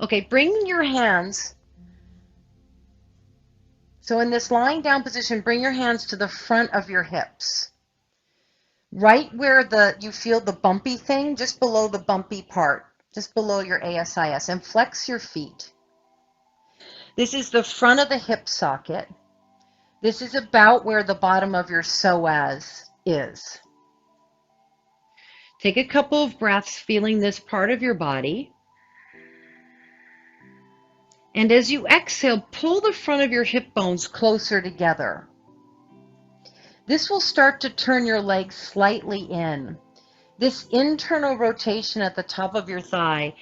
Okay, bring your hands. So in this lying down position, bring your hands to the front of your hips. Right where you feel the bumpy thing, just below the bumpy part, just below your ASIS, and flex your feet. This is the front of the hip socket. This is about where the bottom of your psoas is. Take a couple of breaths feeling this part of your body. And as you exhale, pull the front of your hip bones closer together. This will start to turn your legs slightly in. This internal rotation at the top of your thigh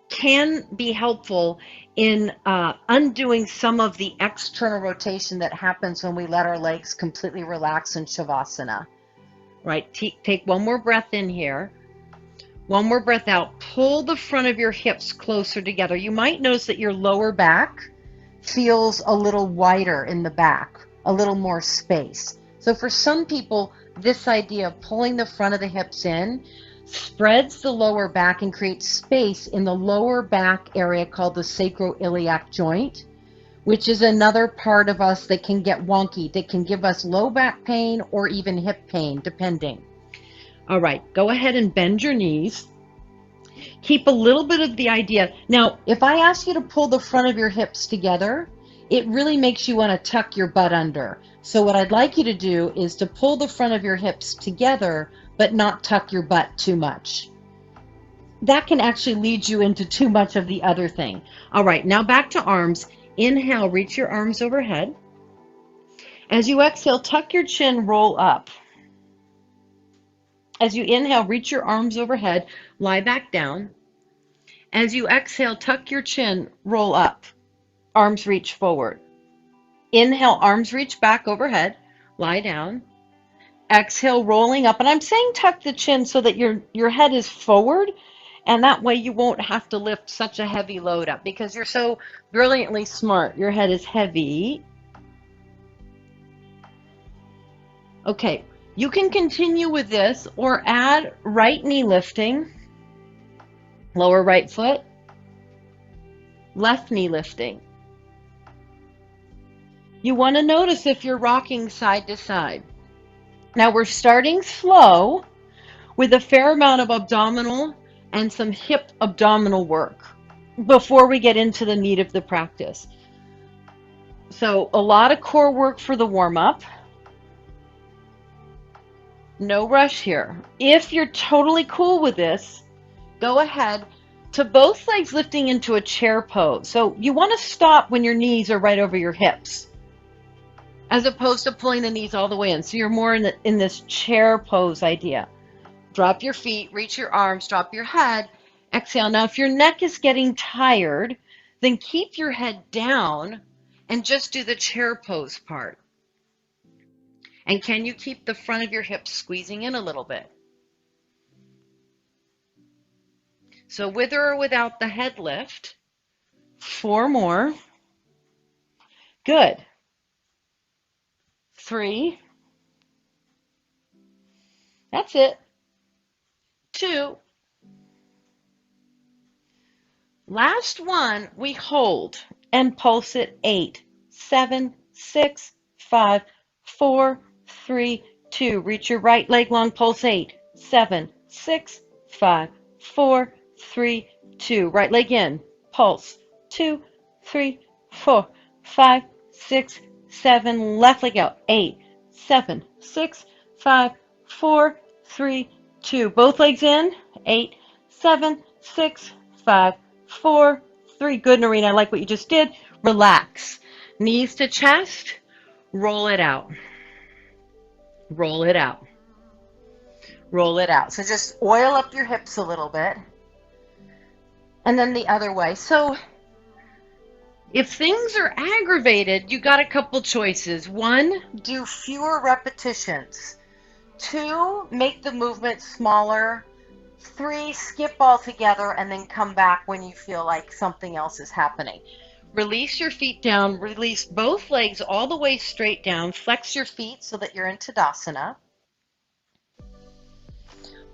can be helpful in undoing some of the external rotation that happens when we let our legs completely relax in Shavasana. Right, take one more breath in here. One more breath out. Pull the front of your hips closer together. You might notice that your lower back feels a little wider in the back, a little more space. So for some people, this idea of pulling the front of the hips in spreads the lower back and creates space in the lower back area called the sacroiliac joint, which is another part of us that can get wonky, that can give us low back pain or even hip pain, depending. All right, go ahead and bend your knees. Keep a little bit of the idea. Now, if I ask you to pull the front of your hips together, it really makes you want to tuck your butt under. So what I'd like you to do is to pull the front of your hips together, but not tuck your butt too much. That can actually lead you into too much of the other thing. All right, now back to arms. Inhale, reach your arms overhead. As you exhale, tuck your chin, roll up. As you inhale, reach your arms overhead, lie back down. As you exhale, tuck your chin, roll up. Arms reach forward. Inhale, arms reach back overhead, lie down. Exhale, rolling up. And I'm saying tuck the chin so that your head is forward, and that way you won't have to lift such a heavy load up because you're so brilliantly smart. Your head is heavy. Okay, you can continue with this or add right knee lifting, lower right foot, left knee lifting. You want to notice if you're rocking side to side. Now we're starting slow with a fair amount of abdominal and some hip abdominal work before we get into the meat of the practice. So a lot of core work for the warm-up. No rush here. If you're totally cool with this, go ahead to both legs lifting into a chair pose. So you want to stop when your knees are right over your hips, as opposed to pulling the knees all the way in. So you're more in this chair pose idea. Drop your feet, reach your arms, drop your head, exhale. Now, if your neck is getting tired, then keep your head down and just do the chair pose part. And can you keep the front of your hips squeezing in a little bit? So with or without the head lift, 4 more. Good. 3. That's it. 2. Last one, we hold and pulse it. 8, 7, 6, 5, 4, 3, 2. Reach your right leg long, pulse 8, 7, 6, 5, 4, 3, 2. Right leg in, pulse 2, 3, 4, 5, 6, 7. Left leg out, 8, 7, 6, 5, 4, 3, 2. Both legs in, 8, 7, 6, 5, 4, 3. Good, Noreen. I like what you just did. Relax. Knees to chest. Roll it out. Roll it out. Roll it out. So just oil up your hips a little bit. And then the other way. So if things are aggravated, you got a couple choices. 1, do fewer repetitions. 2, make the movement smaller. 3, skip altogether and then come back when you feel like something else is happening. Release your feet down, release both legs all the way straight down, flex your feet so that you're in Tadasana.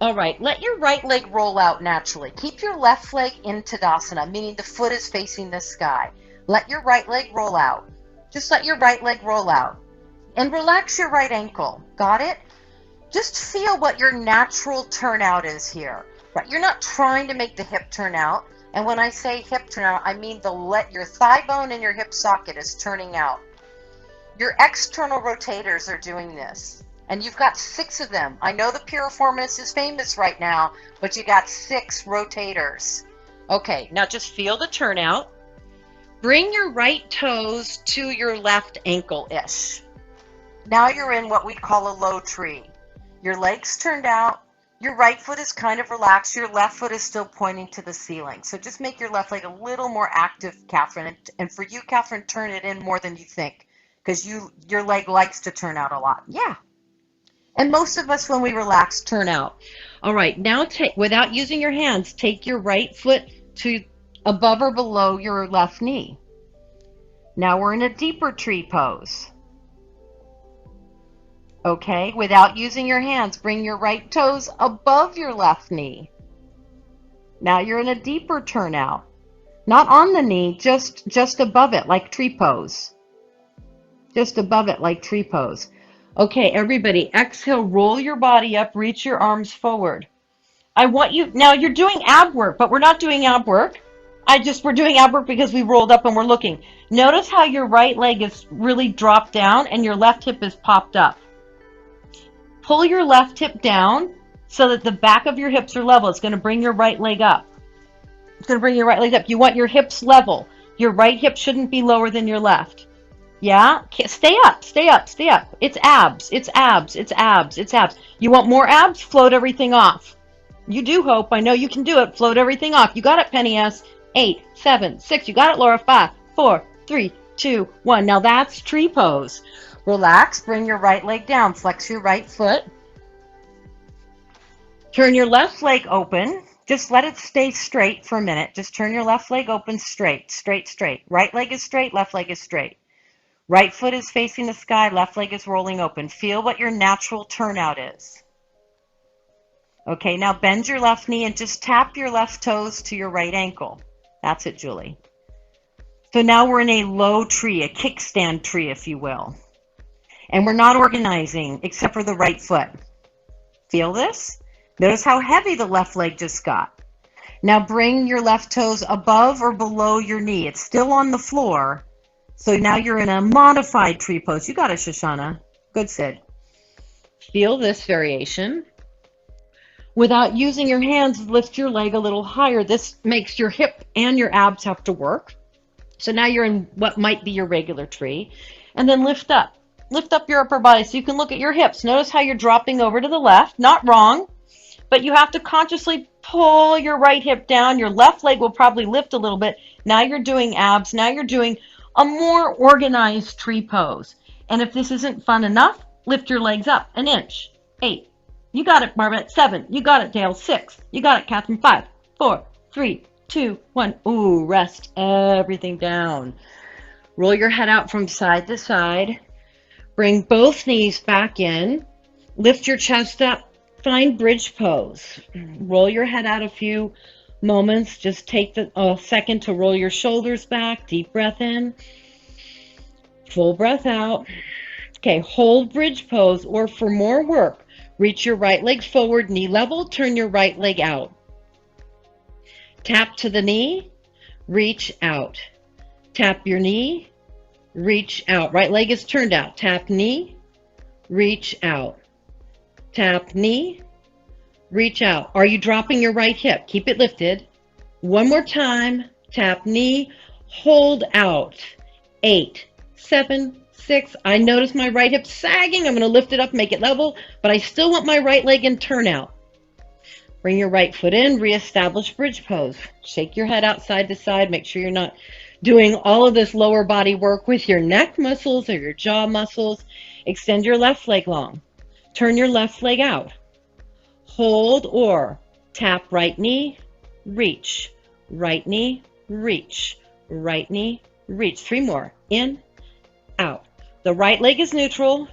All right, let your right leg roll out naturally. Keep your left leg in Tadasana, meaning the foot is facing the sky. Let your right leg roll out. Just let your right leg roll out. And relax your right ankle. Got it? Just feel what your natural turnout is here. Right? You're not trying to make the hip turn out. And when I say hip turn out, I mean your thigh bone and your hip socket is turning out. Your external rotators are doing this. And you've got 6 of them. I know the piriformis is famous right now, but you got 6 rotators. Okay, now just feel the turnout. Bring your right toes to your left ankle-ish. Now you're in what we'd call a low tree. Your legs turned out. Your right foot is kind of relaxed. Your left foot is still pointing to the ceiling. So just make your left leg a little more active, Catherine. And for you, Catherine, turn it in more than you think, because your leg likes to turn out a lot. Yeah. And most of us, when we relax, turn out. All right, now without using your hands, take your right foot to above or below your left knee. Now we're in a deeper tree pose. Okay, without using your hands, bring your right toes above your left knee. Now you're in a deeper turnout. Not on the knee, just above it, like tree pose. Just above it, like tree pose. Okay, everybody, exhale, roll your body up, reach your arms forward. I want you, now you're doing ab work, but we're not doing ab work. We're doing ab work because we rolled up and we're looking. Notice how your right leg is really dropped down and your left hip is popped up. Pull your left hip down so that the back of your hips are level. It's going to bring your right leg up. It's going to bring your right leg up. You want your hips level. Your right hip shouldn't be lower than your left. Yeah? Stay up, stay up, stay up. It's abs, it's abs, it's abs, it's abs. You want more abs? Float everything off. You do, Hope. I know you can do it. Float everything off. You got it, Penny S. 8, 7, 6. You got it, Laura. 5, 4, 3, 2, 1. Now that's tree pose. Relax. Bring your right leg down. Flex your right foot. Turn your left leg open. Just let it stay straight for a minute. Just turn your left leg open straight, straight, straight. Right leg is straight, left leg is straight. Right foot is facing the sky, left leg is rolling open. Feel what your natural turnout is. Okay, now bend your left knee and just tap your left toes to your right ankle. That's it, Julie. So now we're in a low tree, a kickstand tree, if you will. And we're not organizing except for the right foot. Feel this? Notice how heavy the left leg just got. Now bring your left toes above or below your knee. It's still on the floor. So now you're in a modified tree pose. You got it, Shoshana. Good, Sid. Feel this variation. Without using your hands, lift your leg a little higher. This makes your hip and your abs have to work. So now you're in what might be your regular tree. And then lift up. Lift up your upper body so you can look at your hips. Notice how you're dropping over to the left. Not wrong, but you have to consciously pull your right hip down. Your left leg will probably lift a little bit. Now you're doing abs. Now you're doing a more organized tree pose. And if this isn't fun enough, lift your legs up an inch. 8. You got it, Marvette. 7. You got it, Dale. 6. You got it, Catherine. 5, 4, 3, 2, 1. Ooh, rest everything down. Roll your head out from side to side. Bring both knees back in. Lift your chest up. Find bridge pose. Roll your head out a few moments. Just take a second to roll your shoulders back. Deep breath in. Full breath out. Okay, hold bridge pose, or for more work, reach your right leg forward, knee level, turn your right leg out. Tap to the knee, reach out. Tap your knee, reach out. Right leg is turned out. Tap knee, reach out. Tap knee, reach out. Are you dropping your right hip? Keep it lifted. One more time. Tap knee, hold out. 8, 7, 6. I notice my right hip sagging. I'm going to lift it up, make it level, but I still want my right leg in turnout. Bring your right foot in, reestablish bridge pose. Shake your head out side to side. Make sure you're not doing all of this lower body work with your neck muscles or your jaw muscles. Extend your left leg long. Turn your left leg out. Hold or tap right knee, reach. Right knee, reach. Right knee, reach. 3 more. In, out. The right leg is neutral.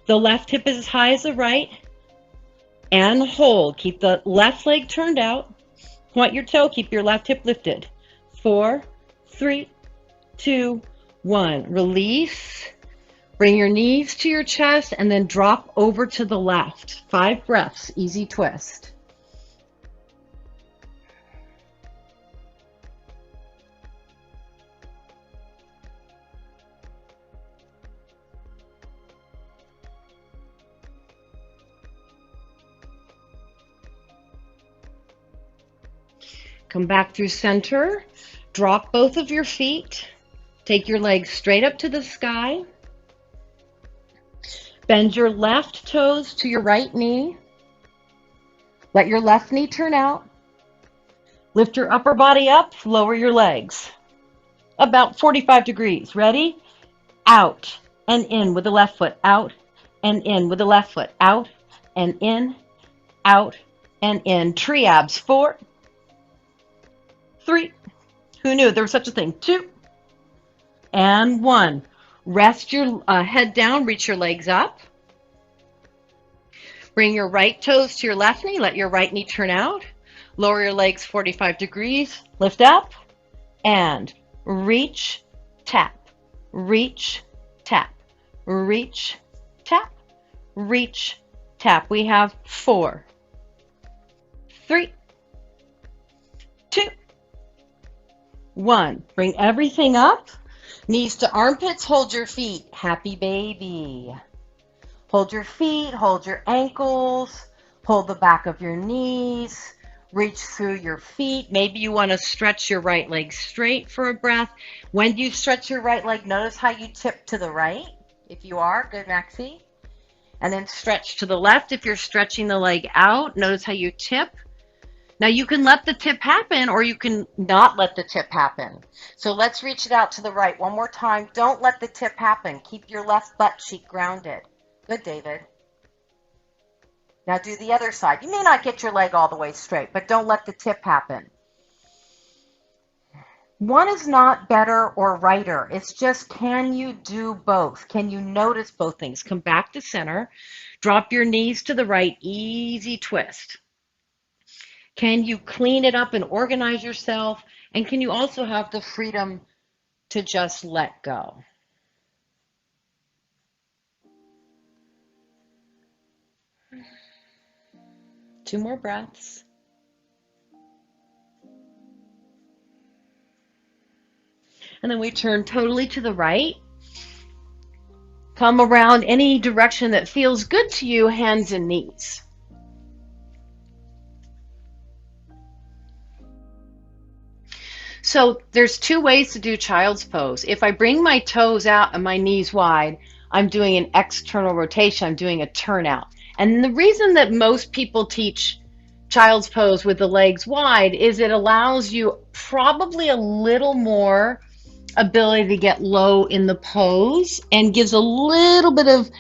The left hip is as high as the right. and hold. Keep the left leg turned out. Point your toe, keep your left hip lifted. 4, 3, 2, 1. Release. Bring your knees to your chest and then drop over to the left. 5 breaths, easy twist. Come back through center. Drop both of your feet. Take your legs straight up to the sky. Bend your left toes to your right knee. Let your left knee turn out. Lift your upper body up, lower your legs. About 45 degrees. Ready? Out and in with the left foot. Out and in with the left foot. Out and in. Out and in. Tree abs. 4, 3. Who knew there was such a thing? 2 and 1. Rest your head down, reach your legs up. Bring your right toes to your left knee. Let your right knee turn out. Lower your legs 45 degrees. Lift up and reach, tap, reach, tap, reach, tap, reach, tap. We have 4, 3, 2, 1. Bring everything up. Knees to armpits. Hold your feet. Happy baby. Hold your feet. Hold your ankles. Hold the back of your knees. Reach through your feet. Maybe you want to stretch your right leg straight for a breath. When you stretch your right leg, notice how you tip to the right. If you are, good, Maxie. And then stretch to the left. If you're stretching the leg out, notice how you tip. Now you can let the tip happen or you can not let the tip happen. So let's reach it out to the right. One more time. Don't let the tip happen. Keep your left butt cheek grounded. Good, David. Now do the other side. You may not get your leg all the way straight, but don't let the tip happen. One is not better or righter. It's just, can you do both? Can you notice both things? Come back to center. Drop your knees to the right. Easy twist. Can you clean it up and organize yourself? And can you also have the freedom to just let go? Two more breaths. And then we turn totally to the right. Come around any direction that feels good to you, hands and knees. So there's 2 ways to do child's pose. If I bring my toes out and my knees wide, I'm doing an external rotation. I'm doing a turnout. And the reason that most people teach child's pose with the legs wide is it allows you probably a little more ability to get low in the pose and gives a little bit of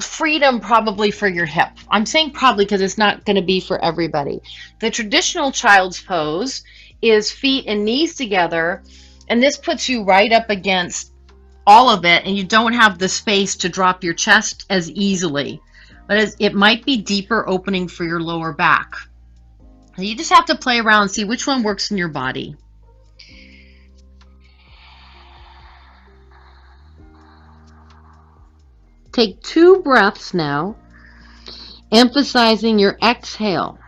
freedom probably for your hip. I'm saying probably because it's not going to be for everybody. The traditional child's pose is feet and knees together, and this puts you right up against all of it, and you don't have the space to drop your chest as easily. But it might be deeper opening for your lower back. You just have to play around and see which one works in your body. Take 2 breaths now, emphasizing your exhale.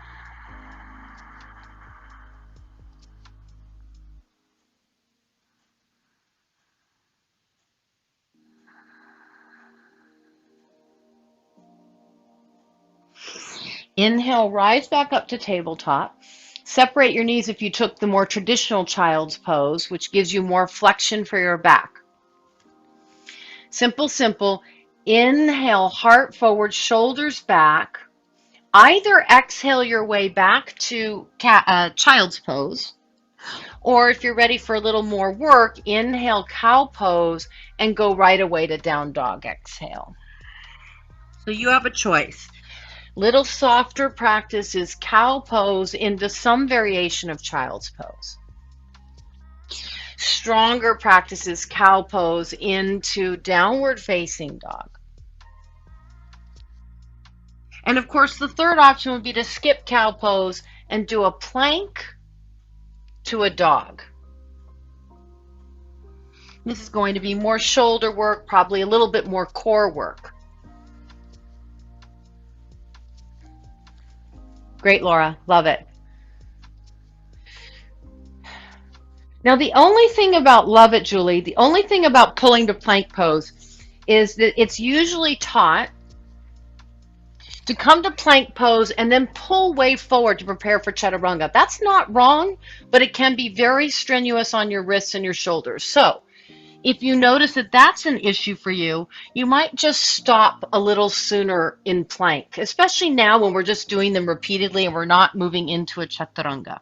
Inhale, rise back up to tabletop. Separate your knees if you took the more traditional child's pose, which gives you more flexion for your back. Simple, simple. Inhale, heart forward, shoulders back. Either exhale your way back to child's pose, or if you're ready for a little more work, inhale cow pose and go right away to down dog exhale. So you have a choice. Little softer practice is cow pose into some variation of child's pose. Stronger practice is cow pose into downward facing dog. And of course, the third option would be to skip cow pose and do a plank to a dog. This is going to be more shoulder work, probably a little bit more core work. Great, Laura. Love it. Now, the only thing about, love it, Julie, the only thing about pulling to plank pose is that it's usually taught to come to plank pose and then pull way forward to prepare for chaturanga. That's not wrong, but it can be very strenuous on your wrists and your shoulders. So if you notice that that's an issue for you, you might just stop a little sooner in plank, especially now when we're just doing them repeatedly and we're not moving into a chaturanga.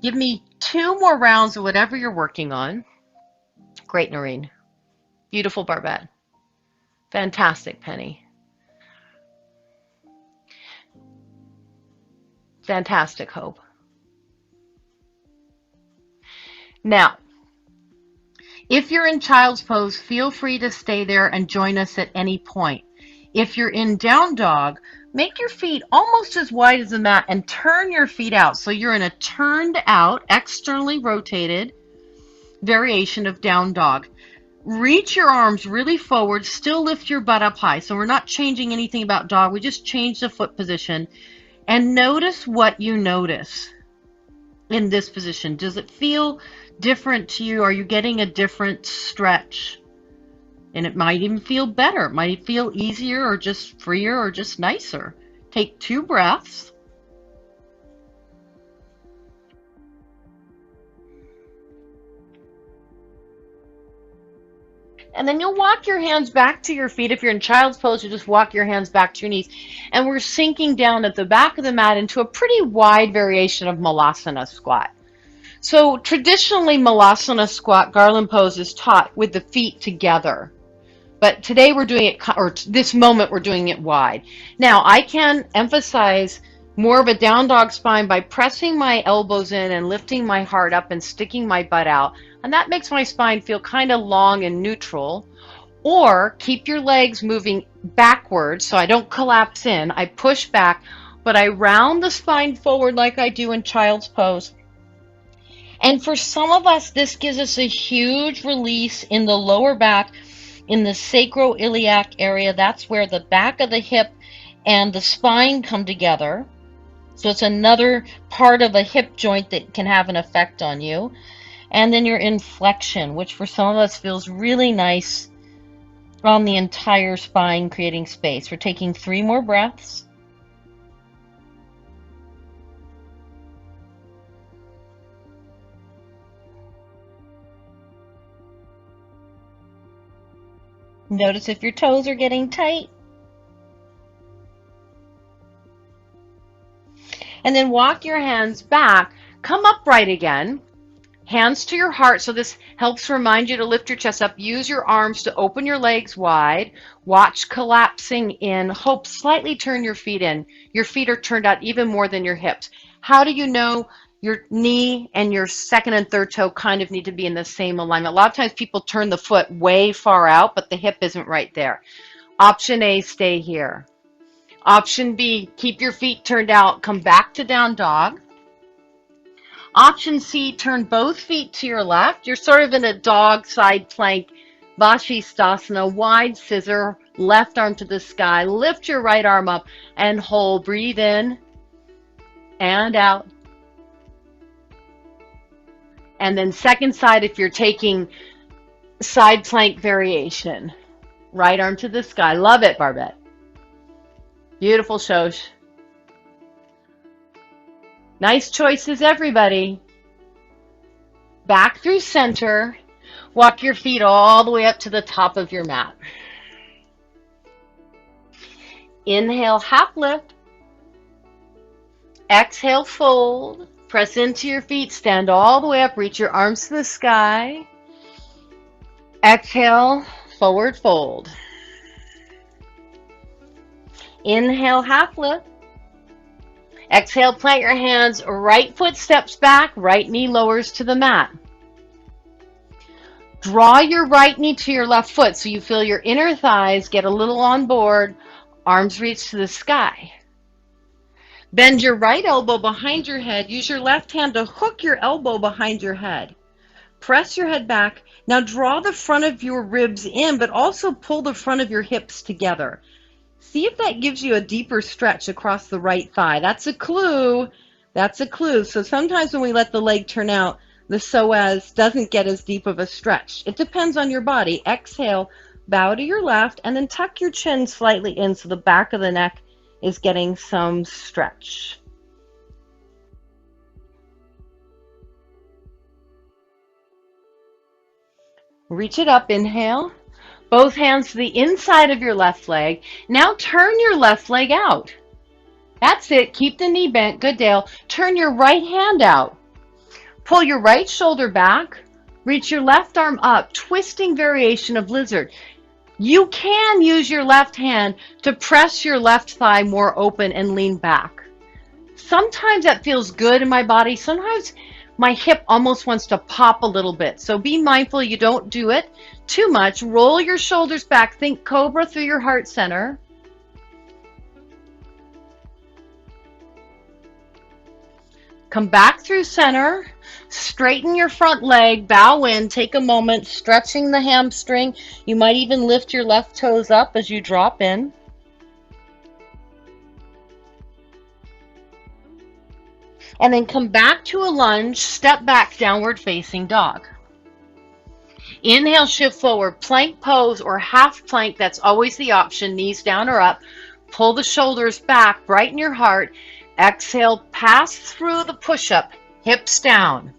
Give me 2 more rounds of whatever you're working on. Great, Noreen. Beautiful, Barbette. Fantastic, Penny. Fantastic, Hope. Now, if you're in child's pose, feel free to stay there and join us at any point. If you're in down dog, make your feet almost as wide as the mat and turn your feet out. So you're in a turned out, externally rotated variation of down dog. Reach your arms really forward, still lift your butt up high. So we're not changing anything about dog, we just changed the foot position. And notice what you notice in this position. Does it feel different to you? Are you getting a different stretch? And it might even feel better. It might feel easier or just freer or just nicer. Take 2 breaths. And then you'll walk your hands back to your feet. If you're in child's pose, you just walk your hands back to your knees. And we're sinking down at the back of the mat into a pretty wide variation of Malasana squat. So traditionally, Malasana squat, garland pose, is taught with the feet together. But today we're doing it, or this moment we're doing it wide. Now, I can emphasize more of a down dog spine by pressing my elbows in and lifting my heart up and sticking my butt out. And that makes my spine feel kind of long and neutral. Or keep your legs moving backwards so I don't collapse in. I push back, but I round the spine forward like I do in child's pose. And for some of us, this gives us a huge release in the lower back, in the sacroiliac area. That's where the back of the hip and the spine come together. So it's another part of a hip joint that can have an effect on you. And then your inflection, which for some of us feels really nice on the entire spine, creating space. We're taking 3 more breaths. Notice if your toes are getting tight. And then walk your hands back. Come upright again. Hands to your heart. So this helps remind you to lift your chest up. Use your arms to open your legs wide. Watch collapsing in. Hope, slightly turn your feet in. Your feet are turned out even more than your hips. How do you know your knee and your second and third toe kind of need to be in the same alignment? A lot of times people turn the foot way far out, but the hip isn't right there. Option A, stay here. Option B, keep your feet turned out, come back to down dog. Option C, turn both feet to your left. You're sort of in a dog side plank, Vashisthasana, wide scissor, left arm to the sky. Lift your right arm up and hold. Breathe in and out. And then second side, if you're taking side plank variation. Right arm to the sky. Love it, Barbette. Beautiful, Shosh. Nice choices, everybody. Back through center. Walk your feet all the way up to the top of your mat. Inhale, half lift. Exhale, fold. Press into your feet, stand all the way up, reach your arms to the sky. Exhale, forward fold. Inhale, half lift. Exhale, plant your hands, right foot steps back, right knee lowers to the mat. Draw your right knee to your left foot so you feel your inner thighs get a little on board. Arms reach to the sky. Bend your right elbow behind your head. Use your left hand to hook your elbow behind your head. Press your head back. Now draw the front of your ribs in, but also pull the front of your hips together. See if that gives you a deeper stretch across the right thigh. That's a clue. That's a clue. So sometimes when we let the leg turn out, the psoas doesn't get as deep of a stretch. It depends on your body. Exhale, bow to your left, and then tuck your chin slightly in so the back of the neck is getting some stretch. Reach it up, inhale. Both hands to the inside of your left leg. Now turn your left leg out. That's it. Keep the knee bent. Good, Dale. Turn your right hand out. Pull your right shoulder back. Reach your left arm up. Twisting variation of lizard. You can use your left hand to press your left thigh more open and lean back. Sometimes that feels good in my body. Sometimes my hip almost wants to pop a little bit. So be mindful you don't do it too much. Roll your shoulders back. Think cobra through your heart center. Come back through center. Straighten your front leg. Bow in. Take a moment stretching the hamstring. You might even lift your left toes up as you drop in. And then come back to a lunge. Step back, downward facing dog. Inhale, shift forward, plank pose or half plank. That's always the option. Knees down or up. Pull the shoulders back, brighten your heart. Exhale, pass through the push-up, hips down.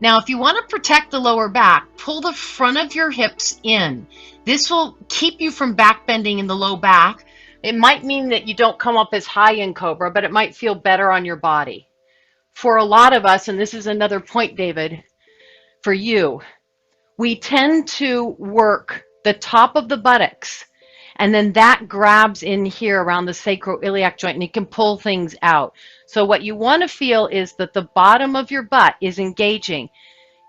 Now, if you want to protect the lower back, pull the front of your hips in. This will keep you from back bending in the low back. It might mean that you don't come up as high in cobra, but it might feel better on your body. For a lot of us, and this is another point, David, for you, we tend to work the top of the buttocks, and then that grabs in here around the sacroiliac joint, and it can pull things out. So what you want to feel is that the bottom of your butt is engaging.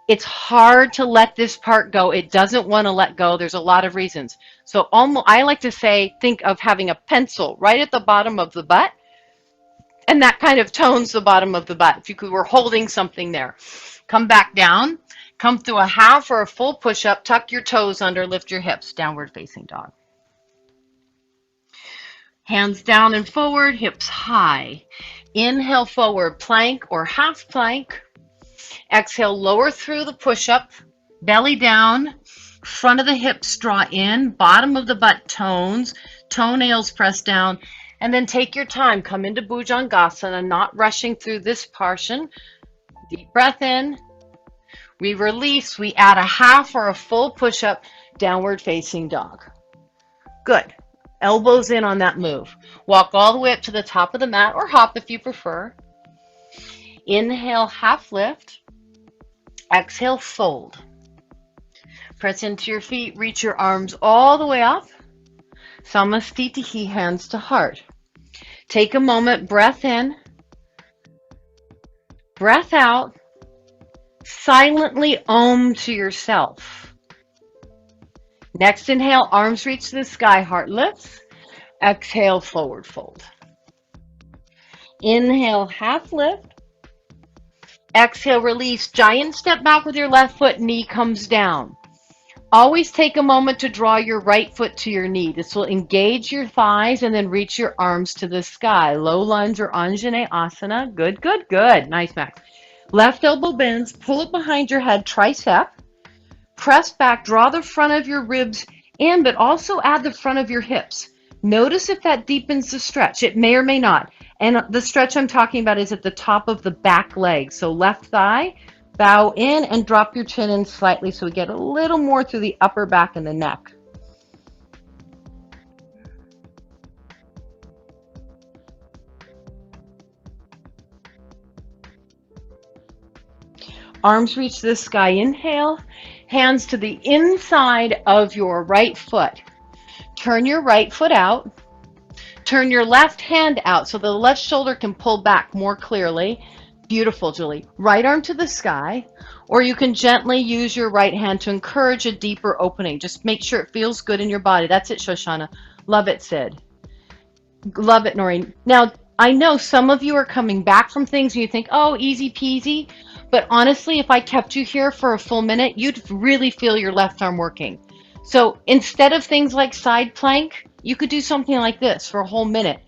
It's hard to let this part go. It doesn't want to let go. There's a lot of reasons. So I like to say, think of having a pencil right at the bottom of the butt, and that kind of tones the bottom of the butt. If you were holding something there. Come back down. Come through a half or a full push-up. Tuck your toes under. Lift your hips. Downward facing dog. Hands down and forward. Hips high. Inhale forward. Plank or half plank. Exhale. Lower through the push-up. Belly down. Front of the hips draw in. Bottom of the butt tones. Toenails press down. And then take your time. Come into Bhujangasana, not rushing through this portion. Deep breath in. We release. We add a half or a full push-up, downward facing dog. Good. Elbows in on that move. Walk all the way up to the top of the mat or hop if you prefer. Inhale, half lift. Exhale, fold. Press into your feet. Reach your arms all the way up. Samastitihi, hands to heart. Take a moment, breath in, breath out. Silently om to yourself. Next inhale, arms reach to the sky, heart lifts. Exhale, forward fold. Inhale, half lift. Exhale, release. Giant step back with your left foot, knee comes down. Always take a moment to draw your right foot to your knee. This will engage your thighs and then reach your arms to the sky. Low lunge or Anjane Asana. Good, good, good. Nice, Max. Left elbow bends. Pull it behind your head, tricep. Press back. Draw the front of your ribs in, but also add the front of your hips. Notice if that deepens the stretch. It may or may not. And the stretch I'm talking about is at the top of the back leg. So left thigh. Bow in and drop your chin in slightly so we get a little more through the upper back and the neck. Arms reach to the sky. Inhale. Hands to the inside of your right foot. Turn your right foot out. Turn your left hand out so the left shoulder can pull back more clearly. Beautiful, Julie. Right arm to the sky, or you can gently use your right hand to encourage a deeper opening. Just make sure it feels good in your body. That's it, Shoshana. Love it, Sid. Love it, Noreen. Now, I know some of you are coming back from things and you think, oh, easy peasy. But honestly, if I kept you here for a full minute, you'd really feel your left arm working. So instead of things like side plank, you could do something like this for a whole minute.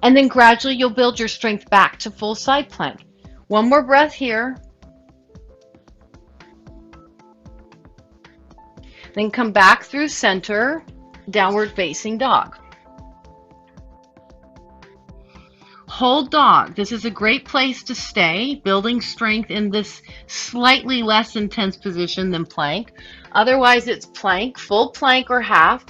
And then gradually you'll build your strength back to full side plank. One more breath here. Then come back through center, downward facing dog. Hold dog. This is a great place to stay, building strength in this slightly less intense position than plank. Otherwise, it's plank, full plank or half,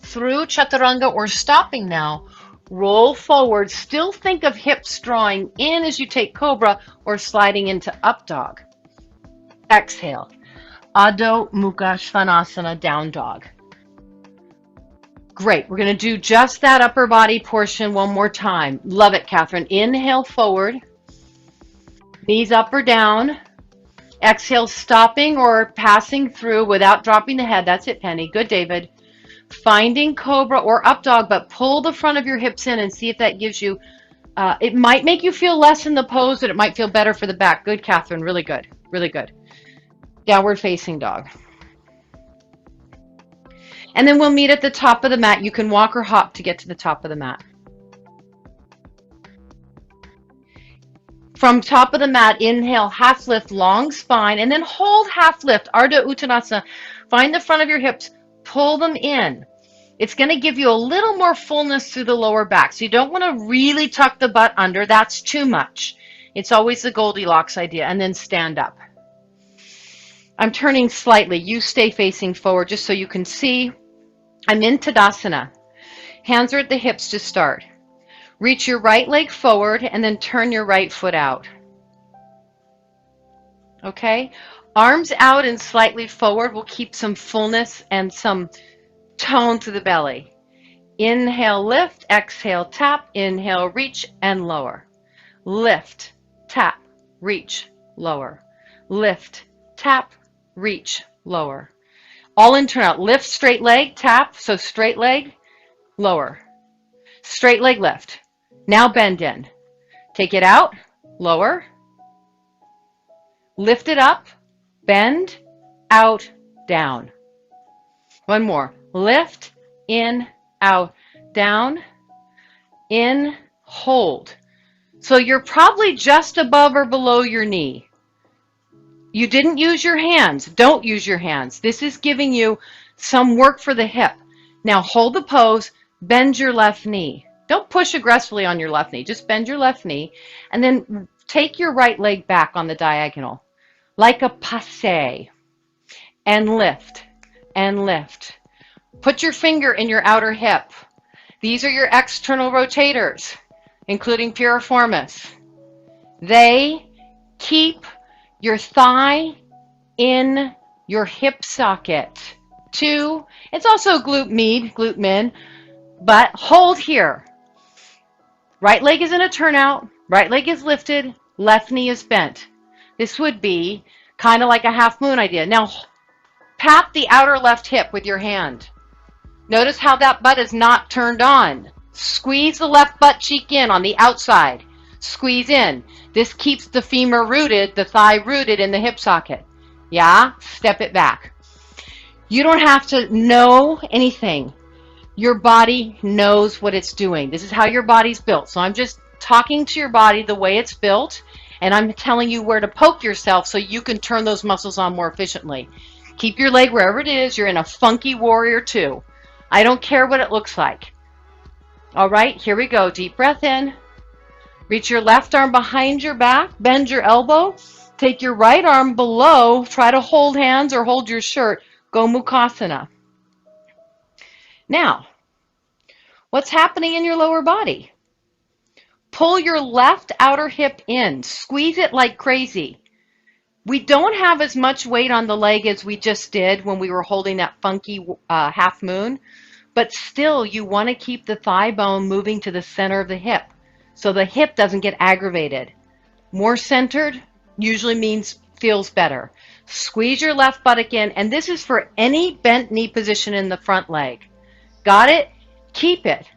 through chaturanga or stopping now. Roll forward. Still think of hips drawing in as you take cobra or sliding into up dog. Exhale. Adho Mukha Svanasana, down dog. Great. We're going to do just that upper body portion one more time. Love it, Catherine. Inhale forward. Knees up or down. Exhale, stopping or passing through without dropping the head. That's it, Penny. Good, David. Finding cobra or up dog, but pull the front of your hips in and see if that gives you, it might make you feel less in the pose, but it might feel better for the back. Good, Catherine. Really good. Really good. Downward facing dog. And then we'll meet at the top of the mat. You can walk or hop to get to the top of the mat. From top of the mat, inhale, half lift, long spine, and then hold half lift, Ardha Uttanasana. Find the front of your hips, pull them in. It's going to give you a little more fullness through the lower back. So you don't want to really tuck the butt under. That's too much. It's always the Goldilocks idea. And then stand up. I'm turning slightly. You stay facing forward just so you can see. I'm in Tadasana. Hands are at the hips to start. Reach your right leg forward and then turn your right foot out. Okay? Arms out and slightly forward will keep some fullness and some tone to the belly. Inhale, lift. Exhale, tap. Inhale, reach and lower. Lift, tap, reach, lower. Lift, tap, reach, lower. All in, turn out. Lift, straight leg, tap. So straight leg, lower. Straight leg, lift. Now bend in. Take it out, lower. Lift it up, bend, out, down. One more. Lift, in, out, down, in, hold. So you're probably just above or below your knee. You didn't use your hands. Don't use your hands. This is giving you some work for the hip. Now hold the pose, bend your left knee. Don't push aggressively on your left knee. Just bend your left knee and then take your right leg back on the diagonal like a passe and lift and lift. Put your finger in your outer hip. These are your external rotators, including piriformis. They keep your thigh in your hip socket. 2, it's also glute med, glute min, but hold here. Right leg is in a turnout, right leg is lifted, left knee is bent. This would be kind of like a half moon idea. Now, pat the outer left hip with your hand. Notice how that butt is not turned on. Squeeze the left butt cheek in on the outside. Squeeze in. This keeps the femur rooted, the thigh rooted in the hip socket. Yeah? Step it back. You don't have to know anything. Your body knows what it's doing. This is how your body's built. So I'm just talking to your body the way it's built, and I'm telling you where to poke yourself so you can turn those muscles on more efficiently. Keep your leg wherever it is. You're in a funky warrior 2. I don't care what it looks like. All right, here we go. Deep breath in. Reach your left arm behind your back. Bend your elbow. Take your right arm below. Try to hold hands or hold your shirt. Go Mukhasana. Now, what's happening in your lower body? Pull your left outer hip in. Squeeze it like crazy. We don't have as much weight on the leg as we just did when we were holding that funky half moon, but still you want to keep the thigh bone moving to the center of the hip so the hip doesn't get aggravated. More centered usually means feels better. Squeeze your left buttock in, and this is for any bent knee position in the front leg. Got it? Keep it.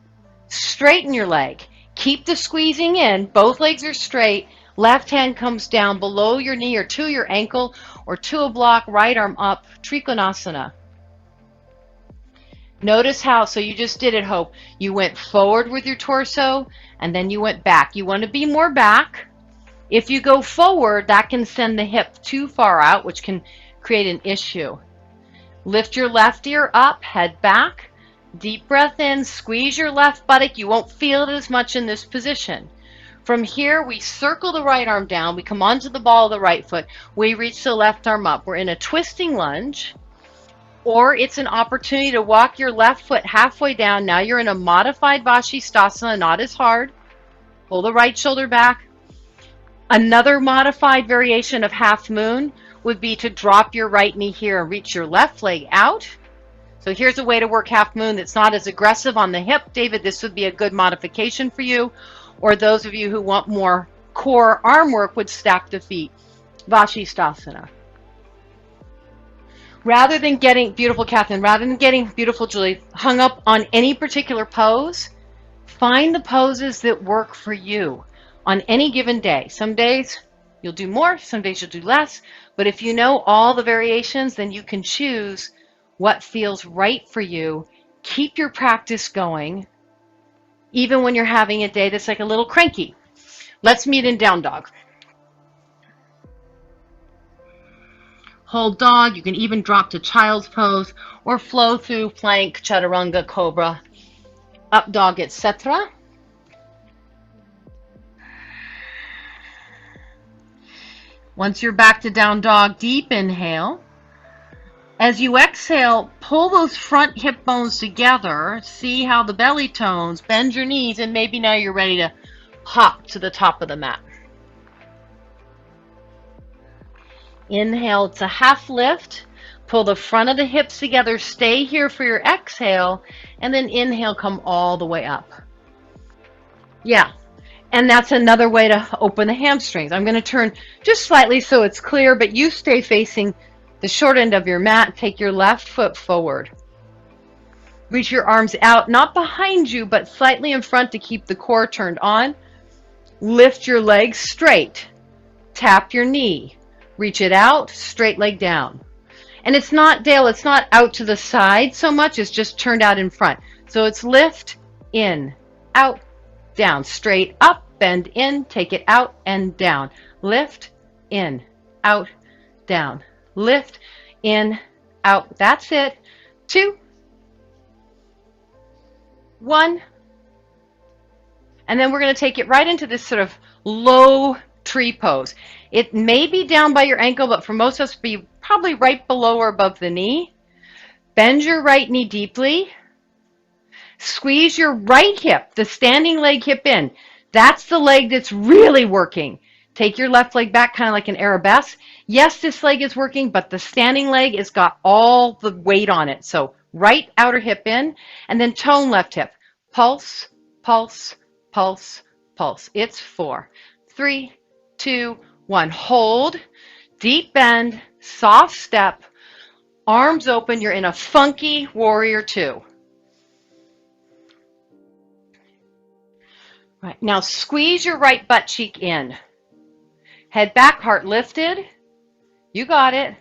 Straighten your leg. Keep the squeezing in. Both legs are straight. Left hand comes down below your knee or to your ankle or to a block. Right arm up. Trikonasana. Notice how, so you just did it, Hope. You went forward with your torso and then you went back. You want to be more back. If you go forward, that can send the hip too far out, which can create an issue. Lift your left ear up, head back. Deep breath in, squeeze your left buttock. You won't feel it as much in this position. From here, we circle the right arm down. We come onto the ball of the right foot. We reach the left arm up. We're in a twisting lunge. Or it's an opportunity to walk your left foot halfway down. Now you're in a modified Vashisthasana, not as hard. Pull the right shoulder back. Another modified variation of half moon would be to drop your right knee here and reach your left leg out. So here's a way to work half moon that's not as aggressive on the hip. David, this would be a good modification for you. Or those of you who want more core arm work would stack the feet. Vashisthasana. Rather than getting, beautiful Catherine, rather than getting, beautiful Julie, hung up on any particular pose, find the poses that work for you on any given day. Some days you'll do more, some days you'll do less, but if you know all the variations, then you can choose what feels right for you. Keep your practice going, even when you're having a day that's like a little cranky. Let's meet in down dog. Hold dog, you can even drop to child's pose or flow through plank, chaturanga, cobra, up dog, etc. Once you're back to down dog, deep inhale. As you exhale, pull those front hip bones together. See how the belly tones, bend your knees, and maybe now you're ready to hop to the top of the mat. Inhale, it's a half lift. Pull the front of the hips together. Stay here for your exhale. And then inhale, come all the way up. Yeah. And that's another way to open the hamstrings. I'm going to turn just slightly so it's clear, but you stay facing the short end of your mat. Take your left foot forward. Reach your arms out, not behind you, but slightly in front to keep the core turned on. Lift your legs straight. Tap your knee. Reach it out, straight leg down. And it's not, Dale, it's not out to the side so much, it's just turned out in front. So it's lift, in, out, down, straight up, bend in, take it out and down. Lift, in, out, down. Lift, in, out. That's it. 2, 1. And then we're going to take it right into this sort of low tree pose. It may be down by your ankle, but for most of us, be probably right below or above the knee. Bend your right knee deeply. Squeeze your right hip, the standing leg hip in. That's the leg that's really working. Take your left leg back, kind of like an arabesque. Yes, this leg is working, but the standing leg has got all the weight on it. So right outer hip in, and then tone left hip. Pulse, pulse, pulse, pulse. It's 4, 3, 2, 1. Hold, deep bend, soft step, arms open. You're in a funky warrior 2. Right, now squeeze your right butt cheek in. Head back, heart lifted. You got it.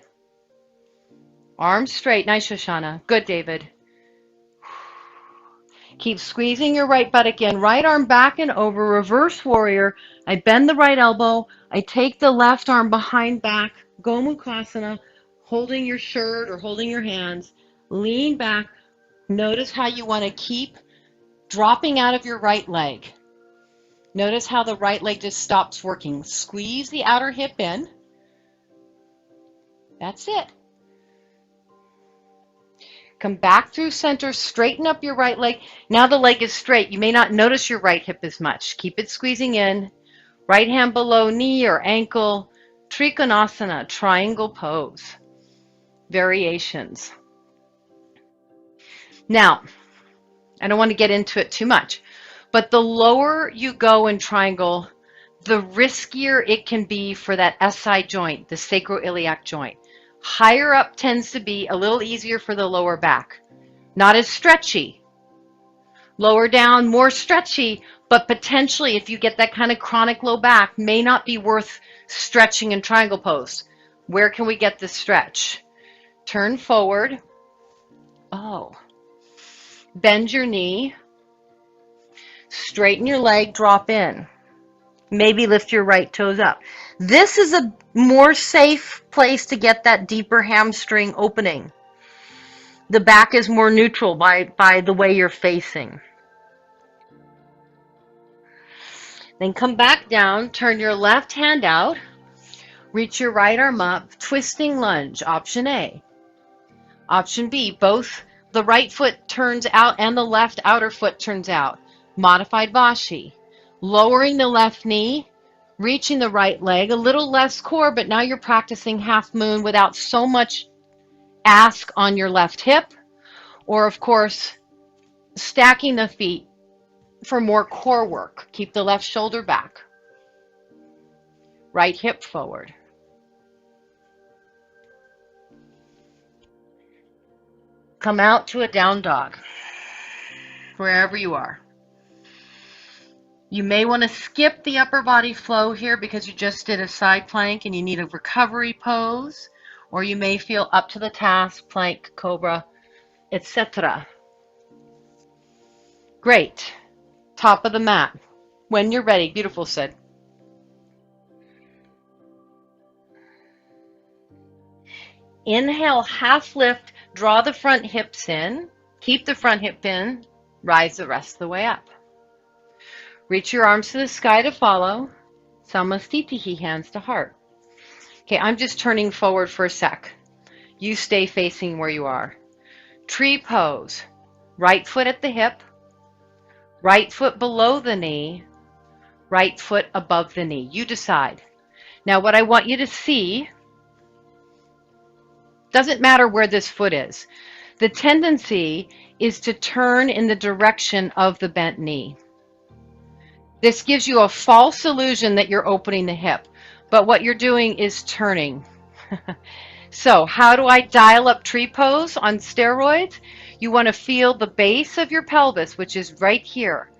Arms straight. Nice, Shoshana. Good, David. Keep squeezing your right buttock in. Right arm back and over. Reverse warrior. I bend the right elbow. I take the left arm behind back. Gomukhasana. Holding your shirt or holding your hands. Lean back. Notice how you want to keep dropping out of your right leg. Notice how the right leg just stops working. Squeeze the outer hip in. That's it. Come back through center, straighten up your right leg. Now the leg is straight. You may not notice your right hip as much. Keep it squeezing in. Right hand below knee or ankle. Trikonasana, triangle pose. Variations. Now, I don't want to get into it too much, but the lower you go in triangle, the riskier it can be for that SI joint, the sacroiliac joint. Higher up tends to be a little easier for the lower back. Not as stretchy, Lower down, more stretchy, but potentially if you get that kind of chronic low back, may not be worth stretching in triangle pose. Where can we get the stretch? Turn forward. Oh. Bend your knee. Straighten your leg, drop in. Maybe lift your right toes up. This is a more safe place to get that deeper hamstring opening. The back is more neutral by the way you're facing. Then come back down, turn your left hand out, reach your right arm up, twisting lunge, option A. Option B, both the right foot turns out and the left outer foot turns out. Modified Vashi. Lowering the left knee, reaching the right leg, a little less core, but now you're practicing half moon without so much ask on your left hip, or of course, stacking the feet for more core work. Keep the left shoulder back. Right hip forward. Come out to a down dog, wherever you are. You may want to skip the upper body flow here because you just did a side plank and you need a recovery pose, or you may feel up to the task, plank, cobra, etc. Great. Top of the mat. When you're ready. Beautiful, Sid. Inhale, half lift, draw the front hips in, keep the front hip in, rise the rest of the way up. Reach your arms to the sky to follow. Samastitihi, hands to heart. Okay, I'm just turning forward for a sec. You stay facing where you are. Tree pose. Right foot at the hip, right foot below the knee, right foot above the knee. You decide. Now what I want you to see, doesn't matter where this foot is. The tendency is to turn in the direction of the bent knee. This gives you a false illusion that you're opening the hip, but what you're doing is turning. So how do I dial up tree pose on steroids? You want to feel the base of your pelvis, which is right here.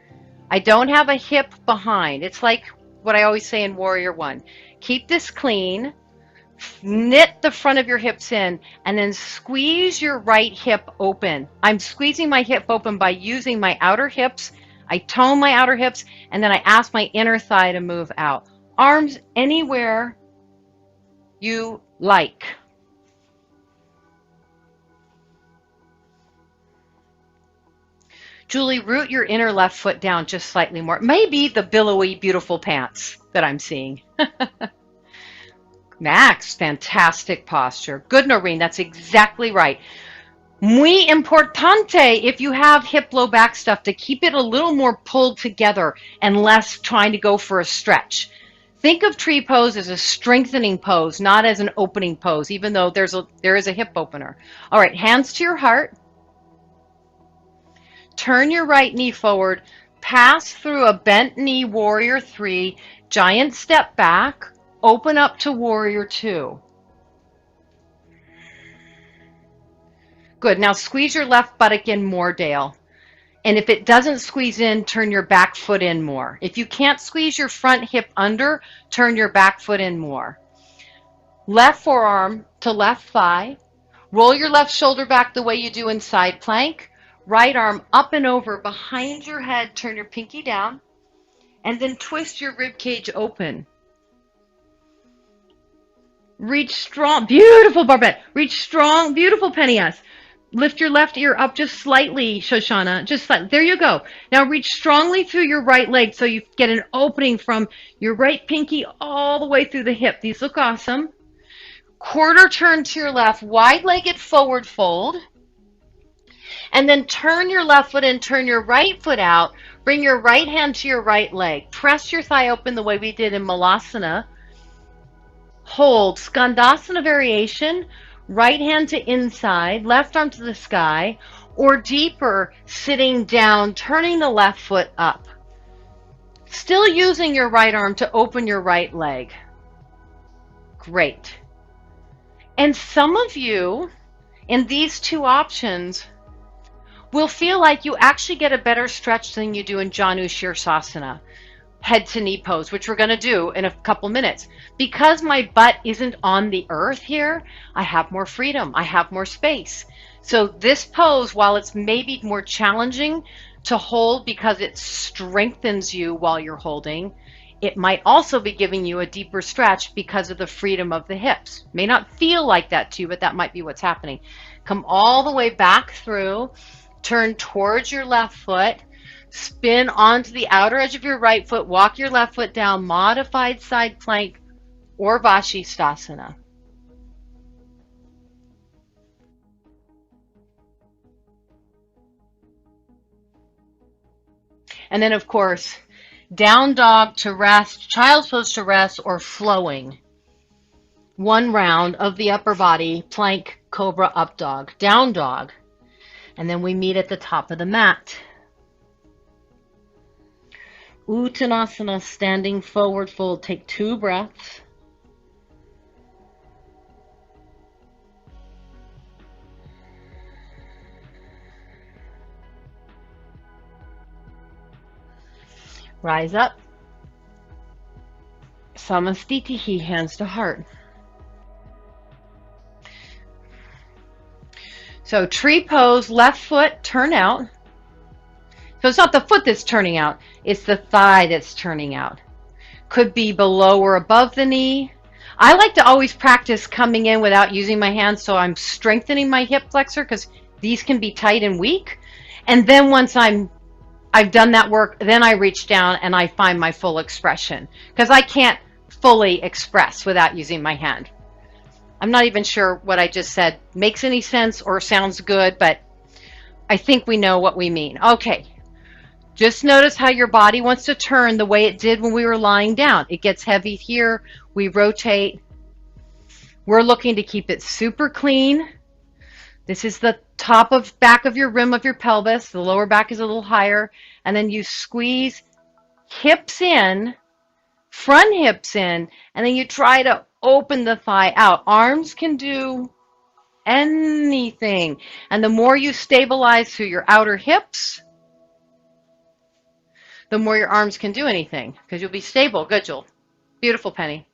I don't have a hip behind. It's like what I always say in Warrior One. Keep this clean, knit the front of your hips in, and then squeeze your right hip open. I'm squeezing my hip open by using my outer hips. I tone my outer hips, and then I ask my inner thigh to move out. Arms anywhere you like. Julie, root your inner left foot down just slightly more. Maybe the billowy, beautiful pants that I'm seeing. Max, fantastic posture. Good, Noreen, that's exactly right. Muy importante if you have hip low back stuff to keep it a little more pulled together and less trying to go for a stretch. Think of tree pose as a strengthening pose, not as an opening pose, even though there is a hip opener. All right, hands to your heart. Turn your right knee forward. Pass through a bent knee, Warrior Three. Giant step back. Open up to Warrior Two. Good. Now squeeze your left buttock in more, Dale. And if it doesn't squeeze in, turn your back foot in more. If you can't squeeze your front hip under, turn your back foot in more. Left forearm to left thigh. Roll your left shoulder back the way you do in side plank. Right arm up and over behind your head. Turn your pinky down. And then twist your rib cage open. Reach strong. Beautiful, Barbette. Reach strong. Beautiful, Pennyas. Lift your left ear up just slightly, Shoshana. Just slightly. There you go. Now reach strongly through your right leg so you get an opening from your right pinky all the way through the hip. These look awesome. Quarter turn to your left. Wide-legged forward fold. And then turn your left foot in. Turn your right foot out. Bring your right hand to your right leg. Press your thigh open the way we did in Malasana. Hold. Skandasana variation. Right hand to inside, left arm to the sky, or deeper, sitting down, turning the left foot up. Still using your right arm to open your right leg. Great. And some of you, in these two options, will feel like you actually get a better stretch than you do in Janu Shirsasana, head to knee pose, which we're going to do in a couple minutes. Because my butt isn't on the earth here, I have more freedom. I have more space. So this pose, while it's maybe more challenging to hold because it strengthens you while you're holding, it might also be giving you a deeper stretch because of the freedom of the hips. May not feel like that to you, but that might be what's happening. Come all the way back through, turn towards your left foot, spin onto the outer edge of your right foot, walk your left foot down, modified side plank or Vashisthasana. And then, of course, down dog to rest, child's pose to rest, or flowing. One round of the upper body, plank, cobra, up dog, down dog. And then we meet at the top of the mat. Uttanasana, standing forward fold. Take 2 breaths. Rise up. Samastitihi, hands to heart. So tree pose, left foot, turn out. So it's not the foot that's turning out, it's the thigh that's turning out. Could be below or above the knee. I like to always practice coming in without using my hands, so I'm strengthening my hip flexor because these can be tight and weak. And then once I've done that work, then I reach down and I find my full expression because I can't fully express without using my hand. I'm not even sure what I just said makes any sense or sounds good, but I think we know what we mean. Okay. Just notice how your body wants to turn the way it did when we were lying down. It gets heavy here. We rotate. We're looking to keep it super clean. This is the top of back of your rim of your pelvis. The lower back is a little higher. And then you squeeze hips in, front hips in, and then you try to open the thigh out. Arms can do anything. And the more you stabilize through your outer hips, the more your arms can do anything because you'll be stable. Good, Joel. Beautiful, Penny.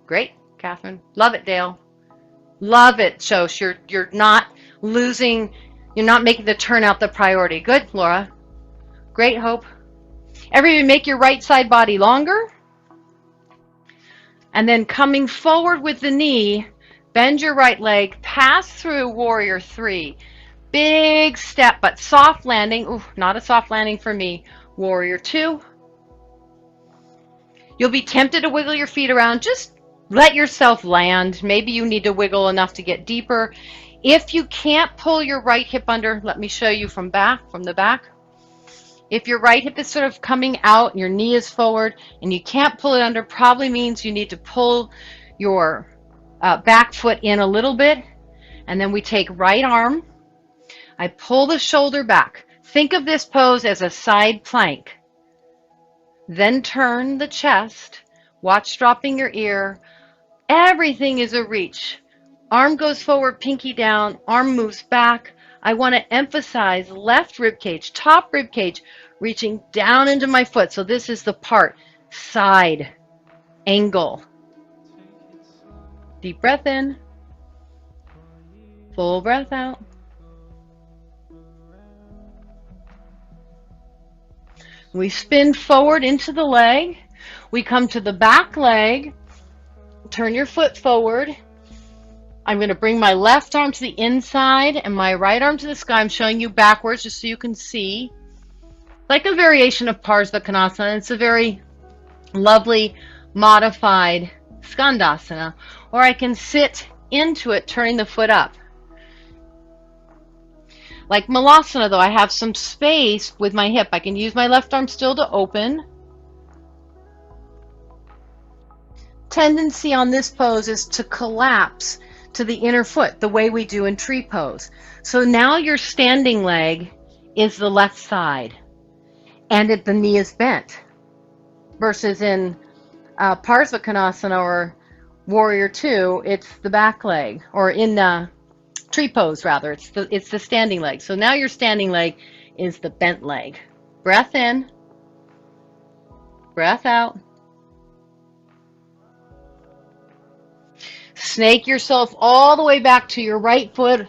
Great, Catherine. Love it, Dale. Love it, Shosh. You're not losing, you're not making the turnout the priority. Good, Laura. Great, Hope. Everybody make your right side body longer. And then coming forward with the knee, bend your right leg, pass through Warrior 3. Big step, but soft landing. Ooh, not a soft landing for me. Warrior 2. You'll be tempted to wiggle your feet around. Just let yourself land. Maybe you need to wiggle enough to get deeper. If you can't pull your right hip under, let me show you from the back. If your right hip is sort of coming out and your knee is forward and you can't pull it under, probably means you need to pull your back foot in a little bit. And then we take right arm. I pull the shoulder back. Think of this pose as a side plank. Then turn the chest. Watch dropping your ear. Everything is a reach. Arm goes forward, pinky down. Arm moves back. I want to emphasize left rib cage, top rib cage, reaching down into my foot. So this is the part, side, angle. Deep breath in. Full breath out. We spin forward into the leg. We come to the back leg. Turn your foot forward. I'm going to bring my left arm to the inside and my right arm to the sky. I'm showing you backwards just so you can see. Like a variation of Parsva Konasana. It's a very lovely modified Skandasana. Or I can sit into it, turning the foot up. Like Malasana, though, I have some space with my hip. I can use my left arm still to open. Tendency on this pose is to collapse to the inner foot, the way we do in tree pose. So now your standing leg is the left side, and the knee is bent. Versus in Parsva Konasana or Warrior 2, it's the back leg. Or in tree pose rather. It's the standing leg. So now your standing leg is the bent leg. Breath in, breath out. Snake yourself all the way back to your right foot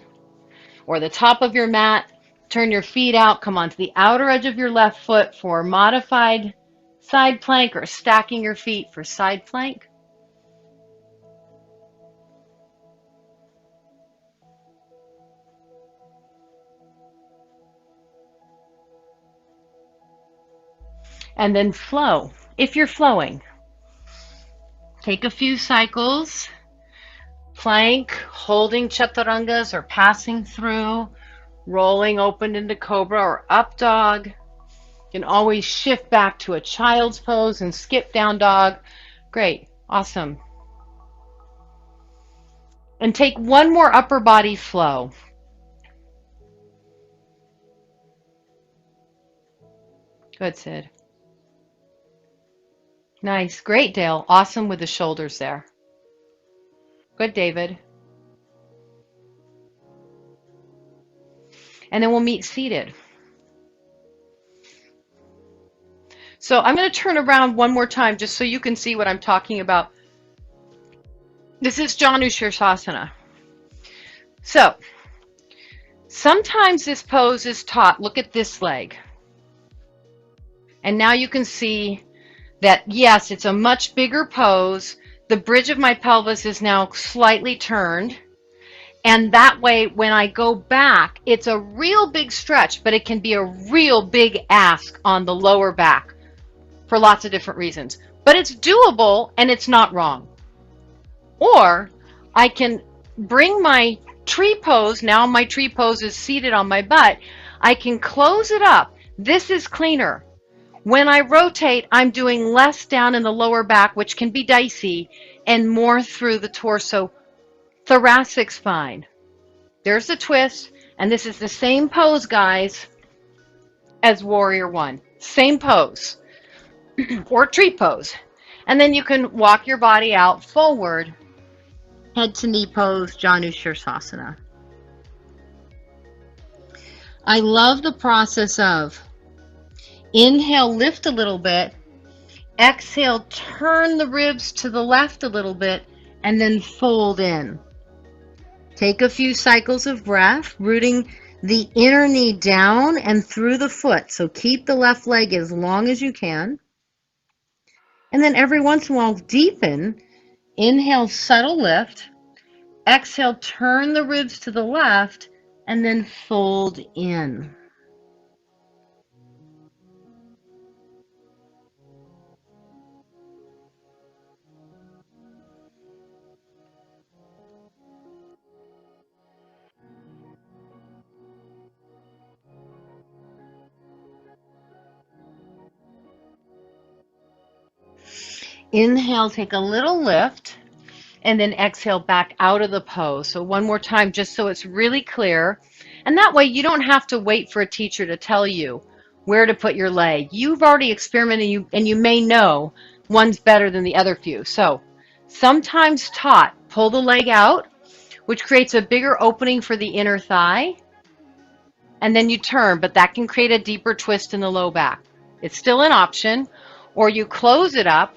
or the top of your mat. Turn your feet out. Come onto the outer edge of your left foot for modified side plank or stacking your feet for side plank. And then flow. If you're flowing, take a few cycles. Plank, holding chaturangas or passing through, rolling open into cobra or up dog. You can always shift back to a child's pose and skip down dog. Great, awesome. And take one more upper body flow. Good, Sid. Nice, great, Dale. Awesome with the shoulders there. Good, David. And then we'll meet seated. So I'm going to turn around one more time just so you can see what I'm talking about. This is Janu Sirsasana. So sometimes this pose is taught, look at this leg. And now you can see that, yes, it's a much bigger pose. The bridge of my pelvis is now slightly turned. And that way, when I go back, it's a real big stretch, but it can be a real big ask on the lower back for lots of different reasons. But it's doable and it's not wrong. Or I can bring my tree pose, now my tree pose is seated on my butt, I can close it up. This is cleaner. When I rotate, I'm doing less down in the lower back, which can be dicey, and more through the torso, thoracic spine. There's the twist, and this is the same pose, guys, as Warrior One. Same pose, or tree pose. And then you can walk your body out forward, head to knee pose, Janu Sirsasana. I love the process of inhale, lift a little bit, exhale, turn the ribs to the left a little bit, and then fold in. Take a few cycles of breath, rooting the inner knee down and through the foot. So keep the left leg as long as you can. And then every once in a while, deepen. Inhale, subtle lift. Exhale, turn the ribs to the left, and then fold in. Inhale, take a little lift, and then exhale back out of the pose. So one more time, just so it's really clear. And that way you don't have to wait for a teacher to tell you where to put your leg. You've already experimented and you may know one's better than the other few. So sometimes taught, pull the leg out, which creates a bigger opening for the inner thigh. And then you turn, but that can create a deeper twist in the low back. It's still an option. Or you close it up.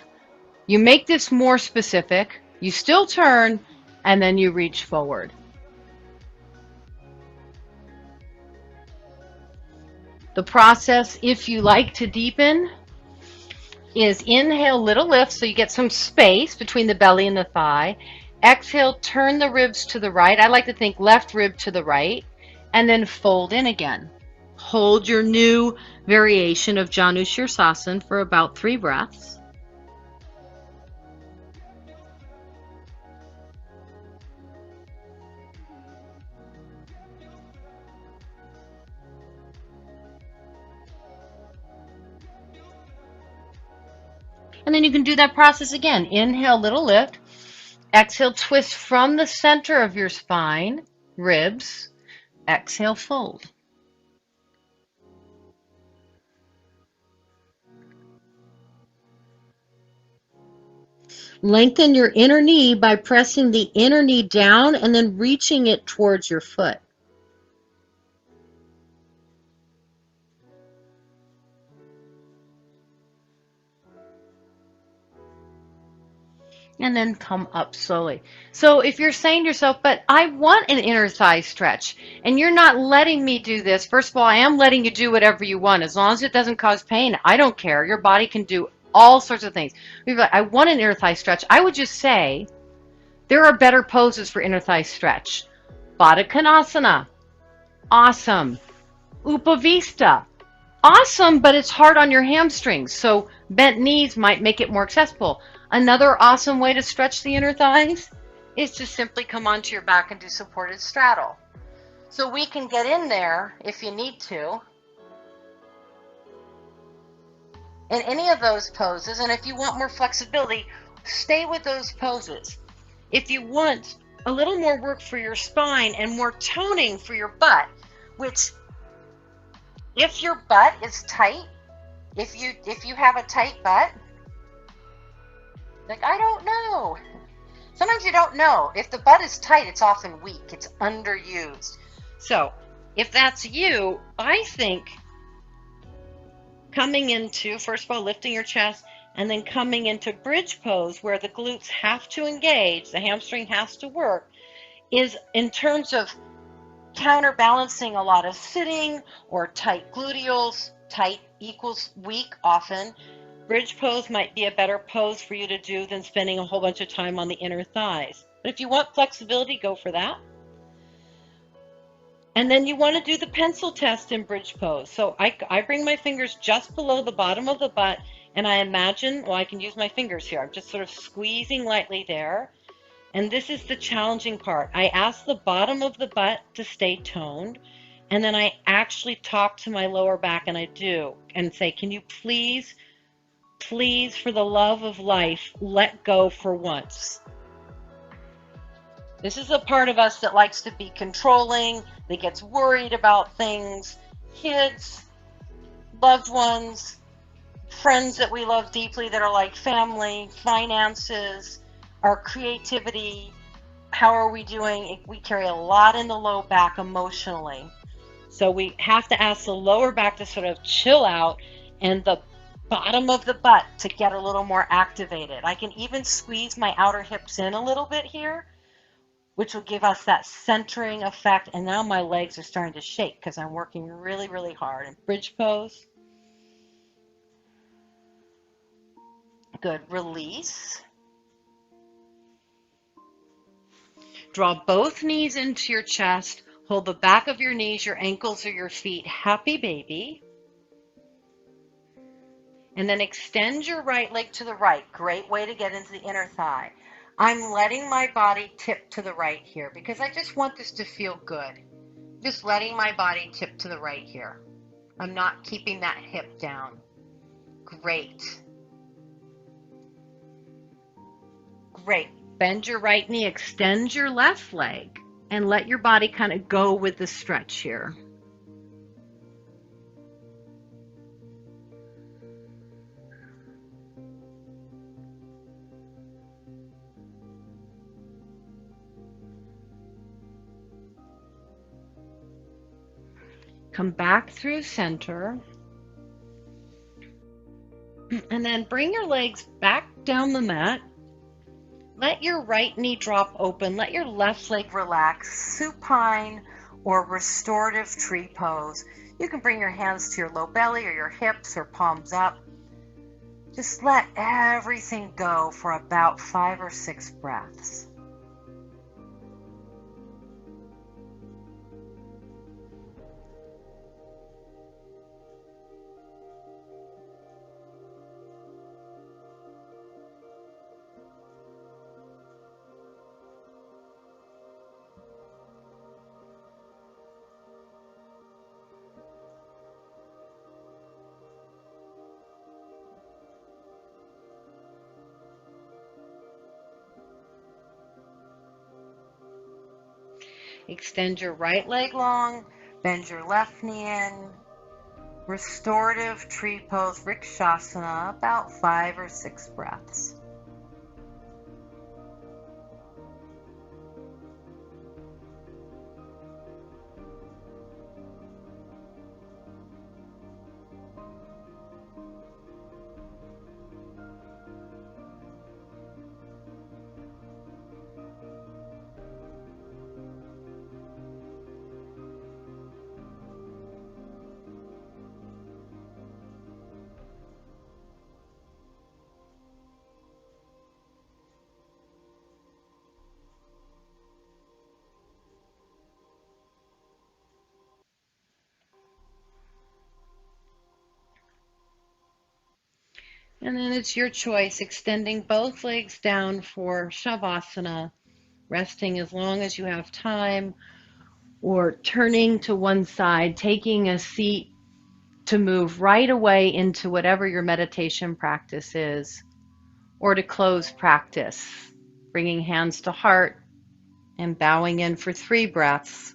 You make this more specific, you still turn, and then you reach forward. The process, if you like to deepen, is inhale, little lift, so you get some space between the belly and the thigh. Exhale, turn the ribs to the right. I like to think left rib to the right, and then fold in again. Hold your new variation of Janu Sirsasana for about 3 breaths. And then you can do that process again. Inhale, little lift. Exhale, twist from the center of your spine, ribs. Exhale, fold. Lengthen your inner knee by pressing the inner knee down and then reaching it towards your foot. And then come up slowly. So if you're saying to yourself, but I want an inner thigh stretch, and you're not letting me do this, first of all, I am letting you do whatever you want. As long as it doesn't cause pain, I don't care. Your body can do all sorts of things. I want an inner thigh stretch. I would just say there are better poses for inner thigh stretch. Baddha Konasana, awesome. Upavista, awesome, but it's hard on your hamstrings. So bent knees might make it more accessible. Another awesome way to stretch the inner thighs is to simply come onto your back and do supported straddle. So we can get in there if you need to in any of those poses. And if you want more flexibility, stay with those poses. If you want a little more work for your spine and more toning for your butt, which if your butt is tight, if you have a tight butt, like, I don't know. Sometimes you don't know. If the butt is tight, it's often weak. It's underused. So if that's you, I think coming into, first of all, lifting your chest, and then coming into bridge pose where the glutes have to engage, the hamstring has to work, is in terms of counterbalancing a lot of sitting or tight gluteals. Tight equals weak often. Bridge pose might be a better pose for you to do than spending a whole bunch of time on the inner thighs. But if you want flexibility, go for that. And then you want to do the pencil test in bridge pose. So I bring my fingers just below the bottom of the butt, and I imagine, well, I can use my fingers here. I'm just sort of squeezing lightly there. And this is the challenging part. I ask the bottom of the butt to stay toned, and then I actually talk to my lower back, and I do, and say, can you please, for the love of life, let go for once. This is a part of us that likes to be controlling, that gets worried about things, kids, loved ones, friends that we love deeply that are like family, finances, our creativity. How are we doing? We carry a lot in the low back emotionally. So we have to ask the lower back to sort of chill out and the bottom of the butt to get a little more activated. I can even squeeze my outer hips in a little bit here, which will give us that centering effect. And now my legs are starting to shake because I'm working really, really hard. In bridge pose. Good. Release. Draw both knees into your chest. Hold the back of your knees, your ankles, or your feet. Happy baby. And then extend your right leg to the right. Great way to get into the inner thigh. I'm letting my body tip to the right here because I just want this to feel good. Just letting my body tip to the right here. I'm not keeping that hip down. Great. Great. Bend your right knee, extend your left leg, and let your body kind of go with the stretch here. Come back through center. And then bring your legs back down the mat. Let your right knee drop open. Let your left leg relax. Supine or restorative tree pose. You can bring your hands to your low belly or your hips or palms up. Just let everything go for about 5 or 6 breaths. Extend your right leg long, bend your left knee in. Restorative tree pose, Vrikshasana, about 5 or 6 breaths. And then it's your choice, extending both legs down for Shavasana, resting as long as you have time, or turning to one side, taking a seat to move right away into whatever your meditation practice is, or to close practice, bringing hands to heart and bowing in for 3 breaths.